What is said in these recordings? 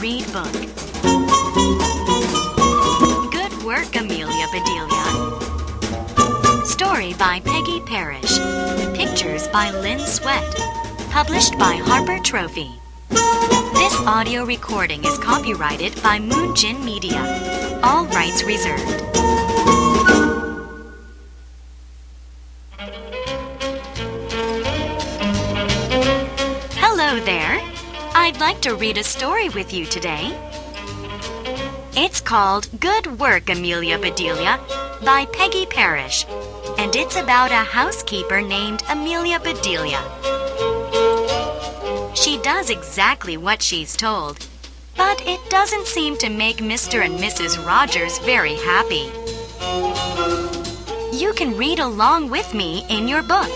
read book. Good work, Amelia Bedelia. Story by Peggy Parrish. Pictures by Lynn Sweat. Published by Harper Trophy. This audio recording is copyrighted by Moonjin Media. All rights reserved. Hello there. I'd like to read a story with you today. It's called Good Work, Amelia Bedelia by Peggy Parrish, and it's about a housekeeper named Amelia Bedelia. She does exactly what she's told, but it doesn't seem to make Mr. and Mrs. Rogers very happy. You can read along with me in your book.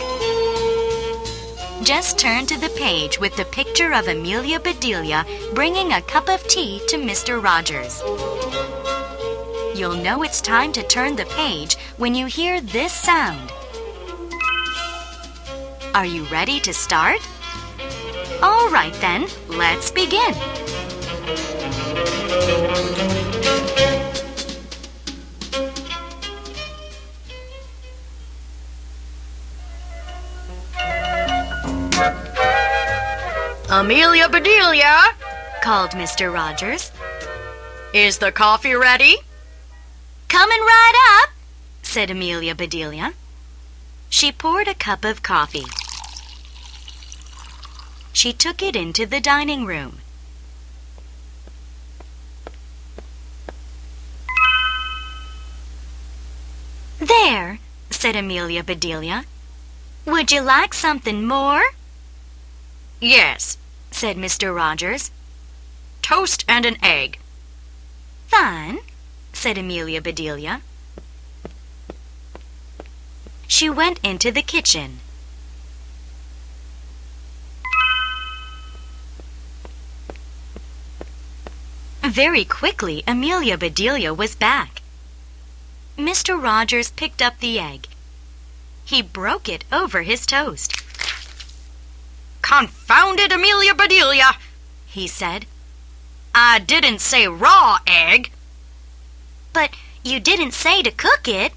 Just turn to the page with the picture of Amelia Bedelia bringing a cup of tea to Mr. Rogers. You'll know it's time to turn the page when you hear this sound. Are you ready to start? All right then, let's begin. Amelia Bedelia, called Mr. Rogers. Is the coffee ready? Coming right up, said Amelia Bedelia. She poured a cup of coffee. She took it into the dining room. There, said Amelia Bedelia. Would you like something more? Yes, said Mr. Rogers. Toast and an egg. Fine, said Amelia Bedelia. She went into the kitchen. Very quickly, Amelia Bedelia was back. Mr. Rogers picked up the egg. He broke it over his toast. Confounded Amelia Bedelia, he said. I didn't say raw egg. But you didn't say to cook it,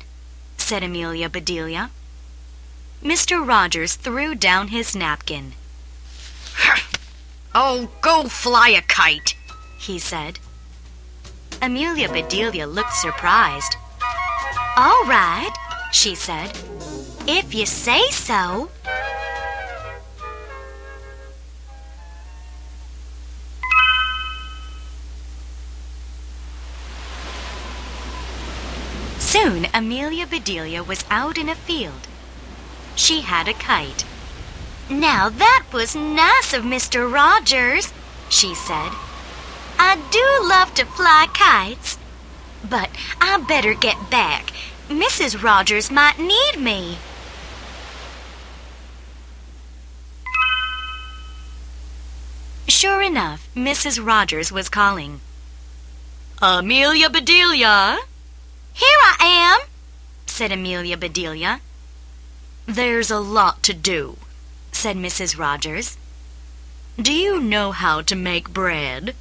said Amelia Bedelia. Mr. Rogers threw down his napkin. Oh, go fly a kite, he said. Amelia Bedelia looked surprised. All right, she said, if you say so. Soon, Amelia Bedelia was out in a field. She had a kite. Now that was nice of Mr. Rogers, she said. I do love to fly kites. But I better get back. Mrs. Rogers might need me. Sure enough, Mrs. Rogers was calling. Amelia Bedelia. Here I am, said Amelia Bedelia. There's a lot to do, said Mrs. Rogers. Do you know how to make bread?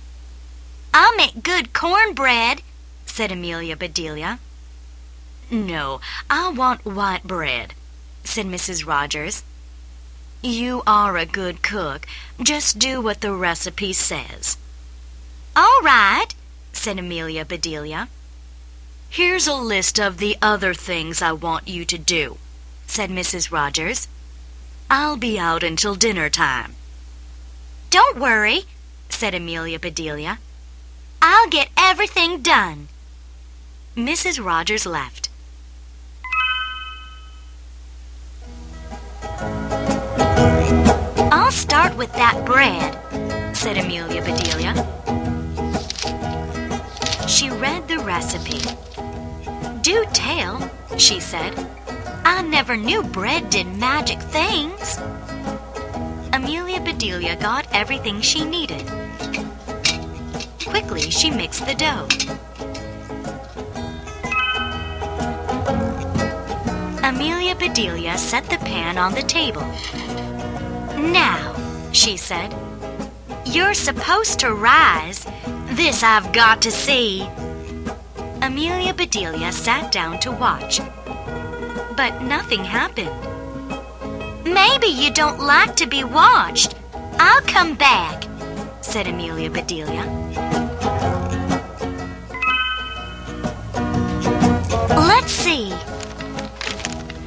I'll make good cornbread, said Amelia Bedelia. No, I want white bread, said Mrs. Rogers. You are a good cook. Just do what the recipe says. All right, said Amelia Bedelia. Here's a list of the other things I want you to do, said Mrs. Rogers. I'll be out until dinner time. Don't worry, said Amelia Bedelia. I'll get everything done. Mrs. Rogers left. I'll start with that bread, said Amelia Bedelia. She read the recipe. Do tell, she said. I never knew bread did magic things. Amelia Bedelia got everything she needed. Quickly, she mixed the dough. Amelia Bedelia set the pan on the table. Now, she said, you're supposed to rise, This I've got to see." Amelia Bedelia sat down to watch, but nothing happened. "Maybe you don't like to be watched. I'll come back," said Amelia Bedelia. "Let's see."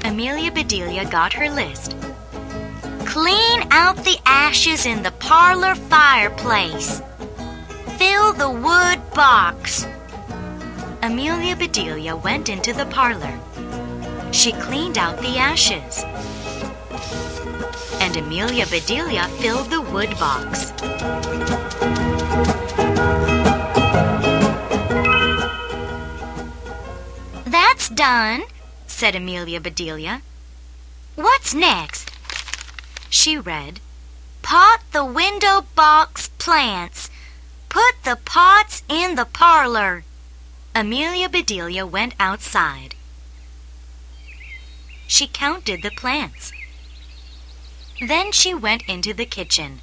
Amelia Bedelia got her list. "Clean out the ashes in the parlor fireplace. Fill the wood box." Amelia Bedelia went into the parlor. She cleaned out the ashes. And Amelia Bedelia filled the wood box. "That's done," said Amelia Bedelia. "What's next?" She read, "Pot the window box plants. Put the pots in the parlor." Amelia Bedelia went outside. She counted the plants. Then she went into the kitchen.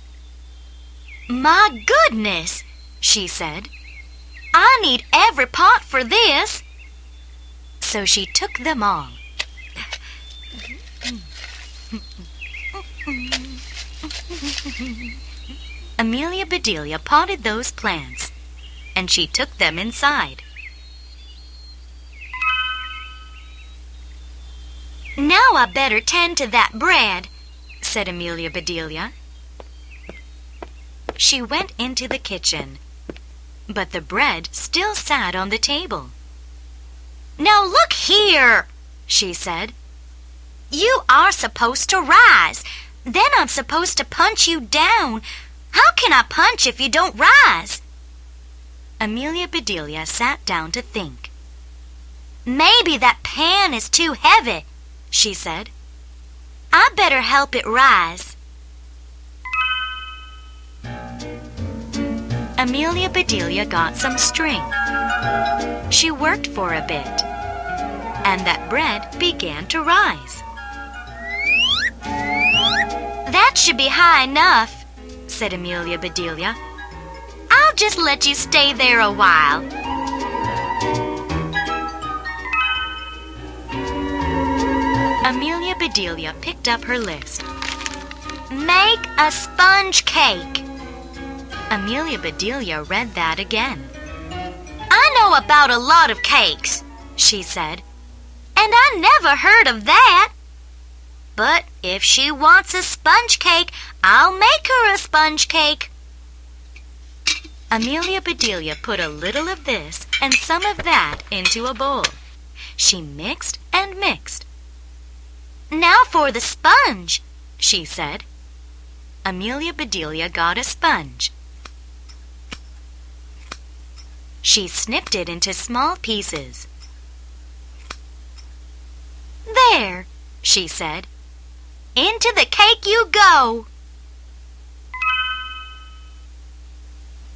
"My goodness," she said. "I need every pot for this." So she took them all. Amelia Bedelia potted those plants, and she took them inside. "Now I better tend to that bread," said Amelia Bedelia. She went into the kitchen, but the bread still sat on the table. "Now look here," she said. "You are supposed to rise. Then I'm supposed to punch you down. How can I punch if you don't rise?" Amelia Bedelia sat down to think. "Maybe that pan is too heavy," she said. "I better help it rise." Amelia Bedelia got some string. She worked for a bit, and that bread began to rise. "That should be high enough," said Amelia Bedelia. "I'll just let you stay there a while." Amelia Bedelia picked up her list. "Make a sponge cake." Amelia Bedelia read that again. "I know about a lot of cakes," she said, "and I never heard of that. But if she wants a sponge cake, I'll make her a sponge cake." Amelia Bedelia put a little of this and some of that into a bowl. She mixed and mixed. "Now for the sponge," she said. Amelia Bedelia got a sponge. She snipped it into small pieces. "There," she said. "Into the cake you go."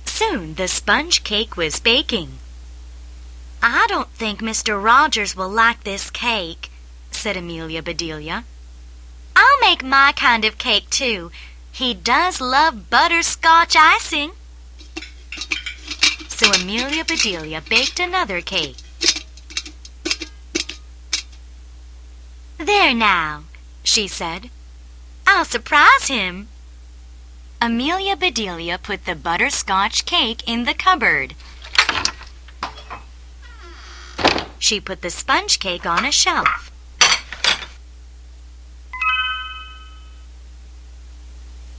Soon the sponge cake was baking. "I don't think Mr. Rogers will like this cake," said Amelia Bedelia. "I'll make my kind of cake too. He does love butterscotch icing." So Amelia Bedelia baked another cake. "There now," she said. "I'll surprise him." Amelia Bedelia put the butterscotch cake in the cupboard. She put the sponge cake on a shelf.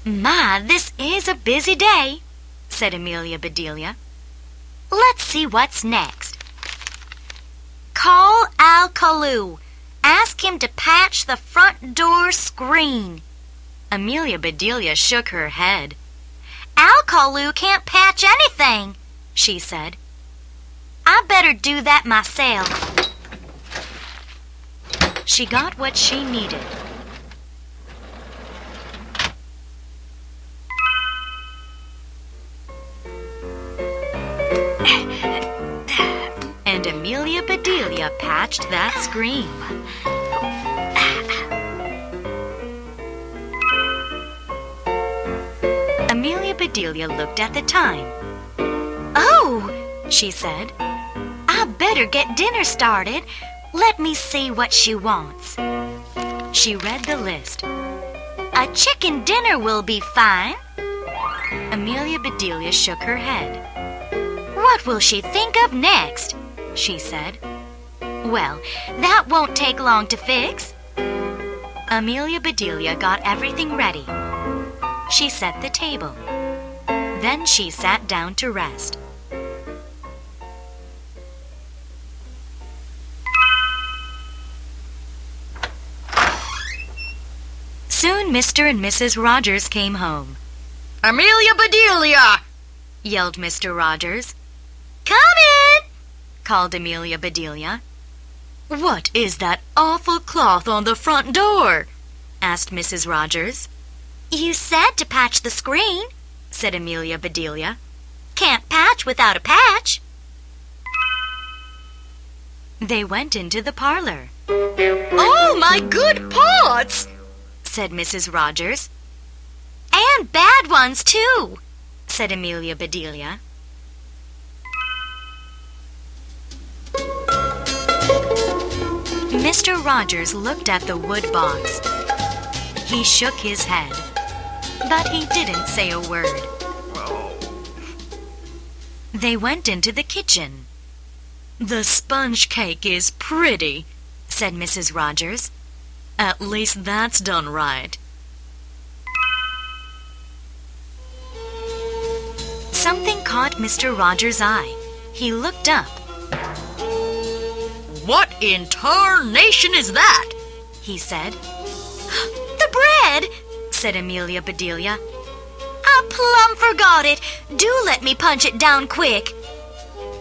"My, this is a busy day," said Amelia Bedelia. "Let's see what's next. Call Al Kaloo. Ask him to patch the front door screen." Amelia Bedelia shook her head. "Al Kaloo can't patch anything," she said. "I better do that myself." She got what she needed. And Amelia Bedelia patched that screen. Amelia Bedelia looked at the time. "Oh, she said. "I better get dinner started. Let me see what she wants." She read the list. "A chicken dinner will be fine." Amelia Bedelia shook her head. "What will she think of next?" she said. "Well, that won't take long to fix." Amelia Bedelia got everything ready. She set the table. Then she sat down to rest. Soon Mr. and Mrs. Rogers came home. "Amelia Bedelia!" yelled Mr. Rogers. "Come in!" called Amelia Bedelia. "What is that awful cloth on the front door?" asked Mrs. Rogers. "You said to patch the screen," said Amelia Bedelia. "Can't patch without a patch." They went into the parlor. "Oh, my good pots!" said Mrs. Rogers. "And bad ones, too," said Amelia Bedelia. Mr. Rogers looked at the wood box. He shook his head, but he didn't say a word. They went into the kitchen. "The sponge cake is pretty," said Mrs. Rogers. "At least that's done right." Something caught Mr. Rogers' eye. He looked up. "What in tarnation is that?" he said. "The bread," said Amelia Bedelia. "I plumb forgot it. Do let me punch it down quick."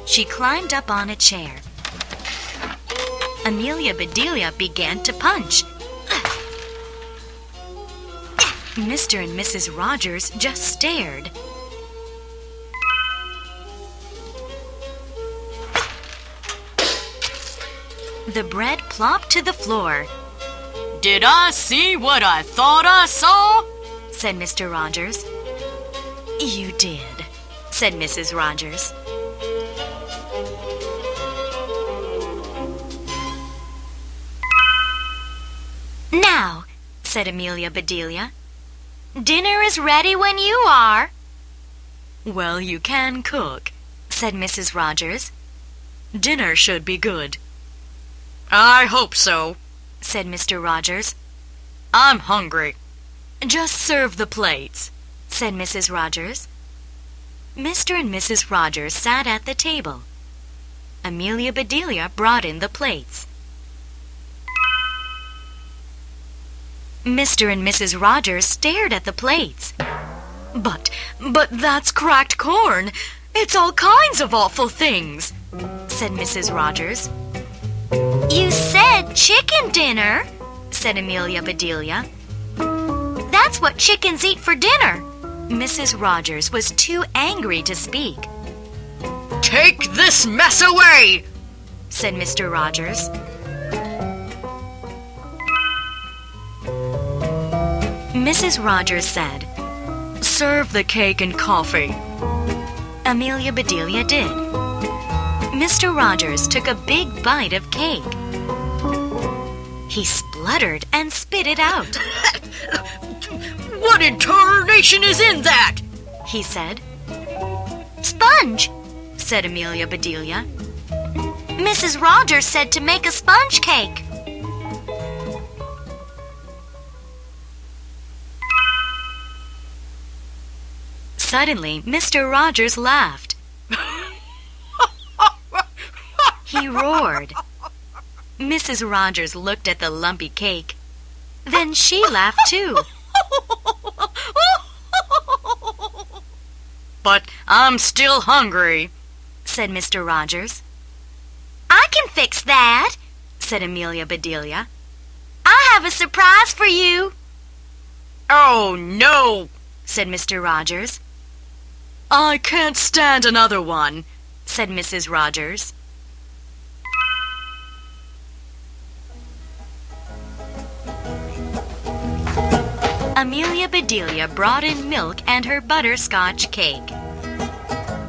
She climbed up on a chair. Amelia Bedelia began to punch. Mr. and Mrs. Rogers just stared. The bread plopped to the floor. "Did I see what I thought I saw?" said Mr. Rogers. "You did," said Mrs. Rogers. "Now," said Amelia Bedelia, "dinner is ready when you are." "Well, you can cook," said Mrs. Rogers. "Dinner should be good." "I hope so," said Mr. Rogers. "I'm hungry." "Just serve the plates," said Mrs. Rogers. Mr. and Mrs. Rogers sat at the table. Amelia Bedelia brought in the plates. Mr. and Mrs. Rogers stared at the plates. But that's cracked corn. It's all kinds of awful things," said Mrs. Rogers. "You said chicken dinner," said Amelia Bedelia. "That's what chickens eat for dinner." Mrs. Rogers was too angry to speak. "Take this mess away," said Mr. Rogers. Mrs. Rogers said, "Serve the cake and coffee." Amelia Bedelia did. Mr. Rogers took a big bite of cake. He spluttered and spit it out. "What in tarnation is in that?" he said. "Sponge," said Amelia Bedelia. "Mrs. Rogers said to make a sponge cake." Suddenly, Mr. Rogers laughed. He roared. Mrs. Rogers looked at the lumpy cake. Then she laughed too. "But I'm still hungry," said Mr. Rogers. "I can fix that," said Amelia Bedelia. "I have a surprise for you." "Oh, no," said Mr. Rogers. "I can't stand another one," said Mrs. Rogers. Amelia Bedelia brought in milk and her butterscotch cake.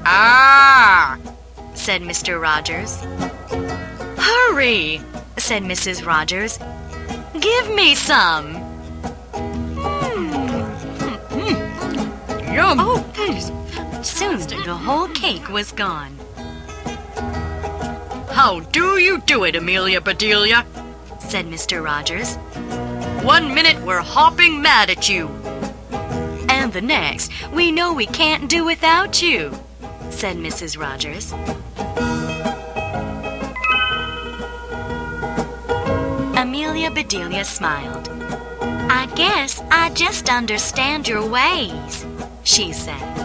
"Ah!" said Mr. Rogers. Hurry, said Mrs. Rogers. Give me some. Yum! Oh, soon the whole cake was gone. How do you do it, Amelia Bedelia? Said Mr. Rogers. 1 minute we're hopping mad at you. And the next, we know we can't do without you, said Mrs. Rogers. Amelia Bedelia smiled. I guess I just understand your ways, she said.